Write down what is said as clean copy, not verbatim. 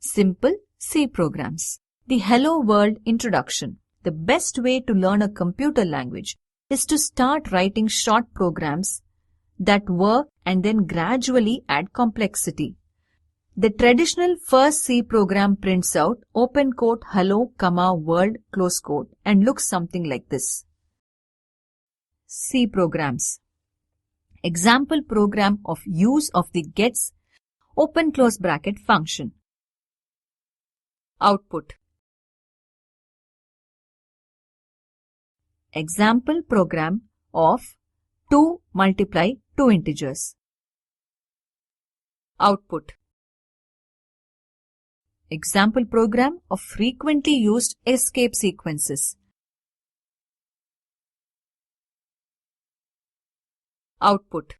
Simple C programs. The Hello World introduction. The best way to learn a computer language is to start writing short programs that work and then gradually add complexity. The traditional first C program prints out open quote hello, world, close quote and looks something like this. C programs. Example program of use of the gets open close bracket function. Output. Example program of 2 multiply 2 integers. Output. Example program of frequently used escape sequences. Output.